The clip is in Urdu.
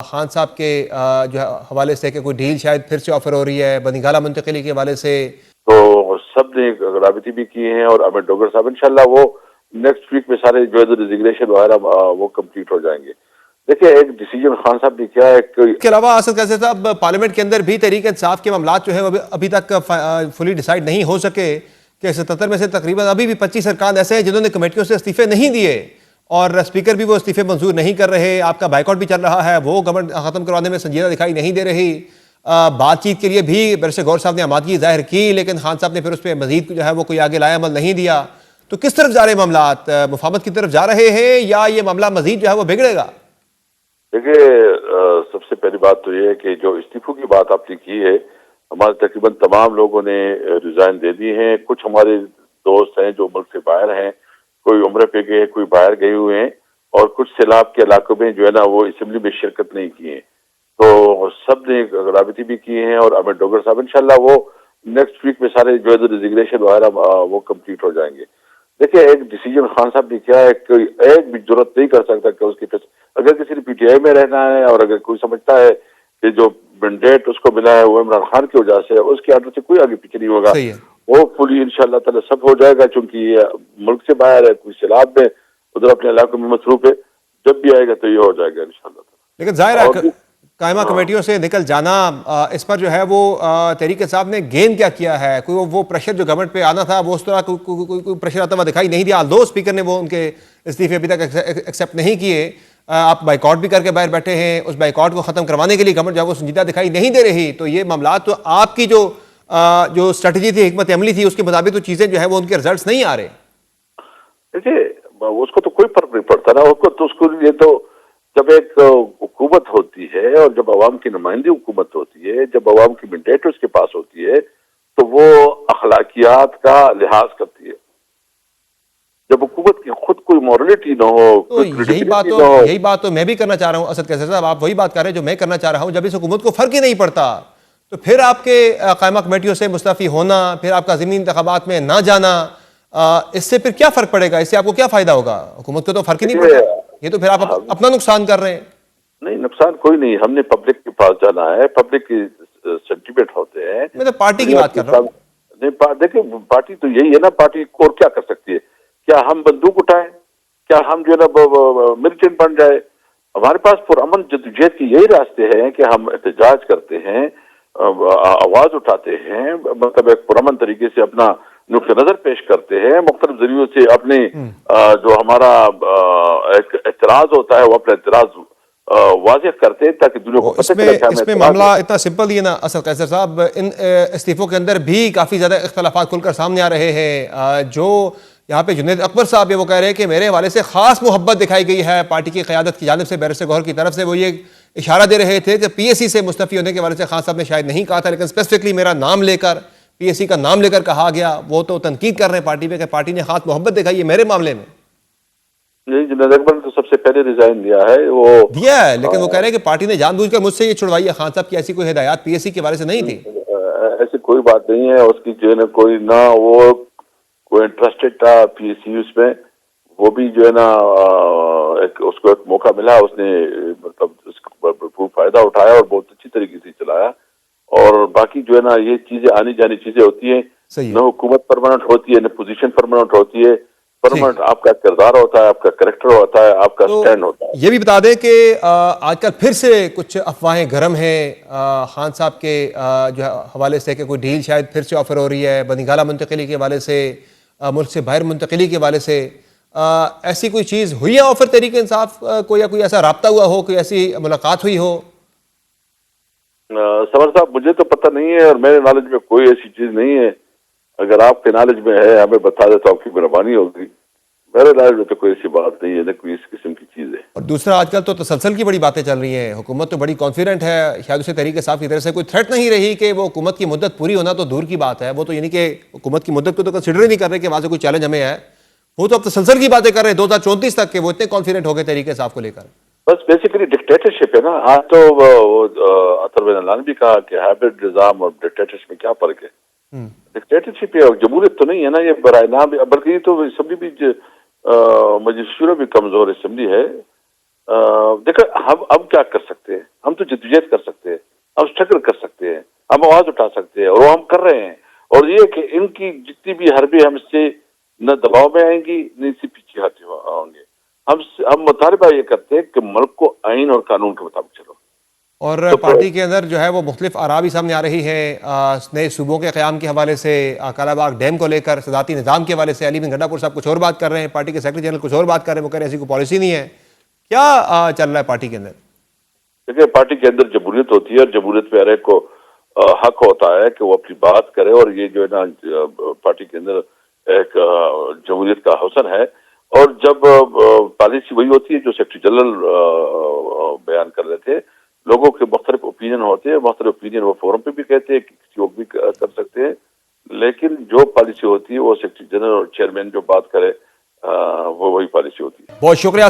خان صاحب کے جو حوالے سے کہ کوئی ڈیل شاید پھر سے آفر ہو رہی ہے بنگالہ منتقلی کے حوالے سے، تو سب نے رابطے بھی کیے ہیں اور احمد ڈوگر صاحب انشاءاللہ وہ نیکسٹ ویک میں سارے جو ہے ریزگنیشن وغیرہ وہ کمپلیٹ ہو جائیں گے۔ دیکھیں ایک ڈیسیجن خان صاحب نے کیا ہے کہ اس کے علاوہ اسد قیصر صاحب پارلیمنٹ کے اندر بھی تحریک انصاف کے معاملات جو ہے وہ ابھی تک فلی ڈیسائیڈ نہیں ہو سکے کہ 77 میں سے تقریباً ابھی بھی 25 ارکان ایسے ہیں جنہوں نے کمیٹیوں سے استعفے نہیں دیے اور اسپیکر بھی وہ استعفے منظور نہیں کر رہے، آپ کا بائیکاٹ بھی چل رہا ہے، وہ گورنمنٹ ختم کروانے میں سنجیدہ دکھائی نہیں دے رہی۔ بات چیت کے لیے بھی بیرسٹر گور صاحب نے آمادگی ظاہر کی لیکن خان صاحب نے پھر اس پہ مزید جو ہے وہ کوئی آگے لایا عمل نہیں دیا۔ تو کس طرف جا رہے معاملات؟ مفاہمت کی طرف جا رہے ہیں یا یہ معاملہ مزید جو ہے وہ بگڑے گا؟ دیکھیے سب سے پہلی بات تو یہ ہے کہ جو استعفوں کی بات آپ نے کی ہے، ہمارے تقریباً تمام لوگوں نے ریزائن دے دی ہیں۔ کچھ ہمارے دوست ہیں جو ملک سے باہر ہیں، کوئی عمرے پہ گئے کوئی باہر گئے ہوئے ہیں، اور کچھ سیلاب کے علاقوں میں جو ہے نا وہ اسمبلی میں شرکت نہیں کی ہیں۔ تو سب نے رابطے بھی کیے ہیں اور احمد ڈوگر صاحب انشاءاللہ وہ نیکسٹ ویک میں سارے جو ہے ریزگنیشن وغیرہ وہ کمپلیٹ ہو جائیں گے۔ دیکھیں ایک ڈیسیجن خان صاحب نے کیا ہے کہ ایک بھی ضرورت نہیں کر سکتا کہ اس کی اگر کسی نے پی ٹی آئی میں رہنا ہے اور اگر کوئی سمجھتا ہے کہ جو مینڈیٹ اس کو ملا ہے وہ عمران خان کی وجہ سے، اس کے آرڈر سے کوئی آگے پیچھے نہیں ہوگا، صحیح ہے۔ وہ فلی انشاءاللہ تعالی سب ہو جائے گا، چونکہ یہ ملک سے باہر ہے، کوئی سیلاب میں ادھر اپنے علاقوں میں مصروف ہے، جب بھی آئے گا تو یہ ہو جائے گا انشاءاللہ تعالی۔ لیکن ظاہر ہے قائمہ کمیٹیوں سے نکل جانا، اس پر جو ہے وہ تحریک انصاف نے گین کیا ہے؟ کوئی وہ پریشر جو گورنمنٹ پہ آنا تھا وہ اس طرح کوئی پریشر آتا ہوا دکھائی نہیں دیا، دو اسپیکر نے وہ ان کے استعفے ابھی تک ایکسیپٹ نہیں کیے، آپ بائیکاٹ بھی کر کے باہر بیٹھے ہیں، اس بائیکاٹ کو ختم کروانے کے لیے گورنمنٹ جو ہے وہ سنجیدہ دکھائی نہیں دے رہی۔ تو یہ معاملات تو آپ کی جو اسٹریٹجی تھی، حکمت عملی تھی، اس کے مطابق تو چیزیں جو ہے وہ ان کے رزلٹس نہیں آ رہے۔ دیکھیے اس کو تو کوئی فرق نہیں پڑتا نا، اس کو یہ تو جب ایک حکومت ہوتی ہے اور جب عوام کی نمائندی حکومت ہوتی ہے، جب عوام کی مینڈیٹ اس کے پاس ہوتی ہے تو وہ اخلاقیات کا لحاظ کرتی ہے۔ جب حکومت کی خود کوئی مورلٹی نہ ہو، تو کوئی یہی بات تو میں بھی کرنا چاہ رہا ہوں اسد قیصر صاحب، آپ وہی بات کر رہے ہیں جو میں کرنا چاہ رہا ہوں۔ جب اس حکومت کو فرق ہی نہیں پڑتا تو پھر آپ کے قائمہ کمیٹیوں سے مستعفی ہونا، پھر آپ کا ضمنی انتخابات میں نہ جانا، اس سے پھر کیا فرق پڑے گا؟ اس سے آپ کو کیا فائدہ ہوگا؟ حکومت کو تو فرق ہی نہیں پڑتا، یہ تو پھر آپ اپنا نقصان کر رہے ہیں۔ نہیں، نقصان کوئی نہیں، ہم نے پبلک کے پاس جانا ہے، پبلک کی سینٹیمنٹ ہوتے ہیں۔ میں تو پارٹی کی بات کر رہا ہوں۔ دیکھیں پارٹی تو یہی ہے نا، پارٹی اور کیا کر سکتی ہے؟ کیا ہم بندوق اٹھائیں؟ کیا ہم جو ہے نا ملیٹنٹ بن جائے؟ ہمارے پاس پرامن جدوجہد کے یہی راستے ہیں کہ ہم احتجاج کرتے ہیں، آواز اٹھاتے ہیں، مطلب ایک پرامن طریقے سے اپنا نقطہ نظر پیش کرتے ہیں، مختلف ذریعوں سے اپنے جو ہمارا ایک اعتراض ہوتا ہے وہ اپنا اعتراض واضح کرتے ہیں تاکہ دنیا کو پتہ چلے کہ اس میں معاملہ اتنا سمپل ہی ہے نا اسد قیصر صاحب، ان استعفوں کے اندر بھی کافی زیادہ اختلافات کھل کر سامنے آ رہے ہیں۔ جو یہاں پہ جنید اکبر صاحب وہ کہہ رہے ہیں کہ میرے حوالے سے خاص محبت دکھائی گئی ہے پارٹی کی قیادت کی جانب سے، بیرسٹر گوہر کی طرف سے وہ یہ اشارہ دے رہے تھے کہ پی ایس سی سے مستعفی ہونے کے حوالے سے خان صاحب نے شاید نہیں کہا تھا، لیکن اسپیسیفکلی میرا نام لے کر پی ایس سی کا نام لے کر کہا گیا۔ وہ تو تنقید کر رہے ہیں پارٹی پہ کہ پارٹی نے خاص محبت دکھائی ہے میرے معاملے میں۔ نہیں، جنید اکبر نے تو سب سے پہلے ریزائن دیا ہے، وہ دیا ہے، لیکن وہ کہہ رہے ہیں کہ پارٹی نے جان بوجھ کر مجھ سے یہ چھڑوائی ہے، خان صاحب کی ایسی کوئی ہدایات پی ایس سی کے بارے سے نہیں تھی۔ ایسی کوئی بات نہیں ہے، اس کی جو ہے نا کوئی نہ وہ کوئی انٹرسٹڈ تھا پی ایس سی اس میں، وہ بھی جو ہے نا اس کو ایک موقع ملا، اس نے مطلب اس کا بھرپور فائدہ اٹھایا اور بہت اچھی طریقے سے چلایا۔ اور باقی جو ہے نا یہ چیزیں آنی جانی چیزیں ہوتی ہیں، نہ حکومت پرماننٹ ہوتی ہے نہ پوزیشن پرماننٹ ہوتی ہے، پرماننٹ آپ کا کردار ہوتا ہے، آپ کا کریکٹر ہوتا ہے، آپ کا سٹینڈ ہوتا ہے۔ یہ بھی بتا دیں کہ آج کل پھر سے کچھ افواہیں گرم ہیں خان صاحب کے جو حوالے سے کہ کوئی ڈیل شاید پھر سے آفر ہو رہی ہے بنگالہ منتقلی کے حوالے سے، ملک سے باہر منتقلی کے حوالے سے۔ ایسی کوئی چیز ہوئی ہے آفر تحریک انصاف کو، یا کوئی ایسا رابطہ ہوا ہو، کوئی ایسی ملاقات ہوئی ہو؟ سمر صاحب مجھے تو پتہ نہیں ہے اور میرے نالج میں کوئی ایسی چیز نہیں ہے، اگر آپ کے نالج میں ہے ہمیں بتا دے تو آپ کی مہربانی ہوگی۔ میرے نالج میں تو کوئی ایسی بات نہیں ہے، نہ کوئی اس قسم کی چیز ہے۔ اور دوسرا آج کل تو تسلسل کی بڑی باتیں چل رہی ہیں، حکومت تو بڑی کانفیڈنٹ ہے، شاید اسے تحریک انصاف کی طرف سے کوئی تھریٹ نہیں رہی کہ وہ حکومت کی مدت پوری ہونا تو دور کی بات ہے، وہ تو یعنی کہ حکومت کی مدت کو تو کنسیڈر ہی نہیں کر رہے کہ وہاں سے کوئی چیلنج ہمیں ہے، وہ تو اب تسلسل کی باتیں کر رہے ہیں 2034 تک کہ وہ اتنے کانفیڈنٹ ہو گئے تحریک انصاف کو لے کر۔ بس بیسیکلی ڈکٹیٹرشپ ہے نا، آج تو اطہر بن اللہ نے بھی کہا کہ ہائبرڈ نظام اور ڈکٹیٹرشپ میں کیا فرق ہے۔ ڈکٹیٹرشپ ہے، جمہوریت تو نہیں ہے نا، یہ برائے نام، بلکہ یہ تو اسمبلی بھی مجلس شورا بھی کمزور اسمبلی ہے، دیکھیں ہم کیا کر سکتے ہیں؟ ہم تو جدوجہد کر سکتے ہیں، ہم اسٹرگل کر سکتے ہیں، ہم آواز اٹھا سکتے ہیں، اور وہ ہم کر رہے ہیں. اور یہ کہ ان کی جتنی بھی حربیں ہم اس سے نہ دباؤ میں آئیں گی نہ اس سے پیچھے ہٹے ہوں گے. ہم مطالبہ یہ کرتے ہیں کہ ملک کو آئین اور قانون کے مطابق چلو. اور تو پارٹی کے اندر جو ہے وہ مختلف آراء بھی سامنے آ رہی ہے نئے صوبوں کے قیام کے حوالے سے، کالا باغ ڈیم کو لے کر، صدارتی نظام کے حوالے سے. علی بن گڈا پور صاحب کچھ اور بات کر رہے ہیں، پارٹی کے سیکرٹری جنرل کچھ اور بات کر رہے ہیں، وہ کہہ رہے ہیں ایسی کوئی پالیسی نہیں ہے. کیا چل رہا ہے پارٹی کے اندر؟ دیکھیں پارٹی کے اندر جمہوریت ہوتی ہے، اور جمہوریت میں ہر ایک کو حق ہوتا ہے کہ وہ اپنی بات کرے. اور یہ جو ہے نا پارٹی کے اندر ایک جمہوریت کا حسن ہے. اور جب پالیسی وہی ہوتی ہے جو سیکرٹری جنرل بیان کر رہے تھے. لوگوں کے مختلف اوپینین ہوتے ہیں، مختلف اوپینین وہ فورم پہ بھی کہتے ہیں کہ کسی اور بھی کر سکتے ہیں، لیکن جو پالیسی ہوتی ہے وہ سیکرٹری جنرل اور چیئرمین جو بات کرے وہ وہی پالیسی ہوتی ہے. بہت شکریہ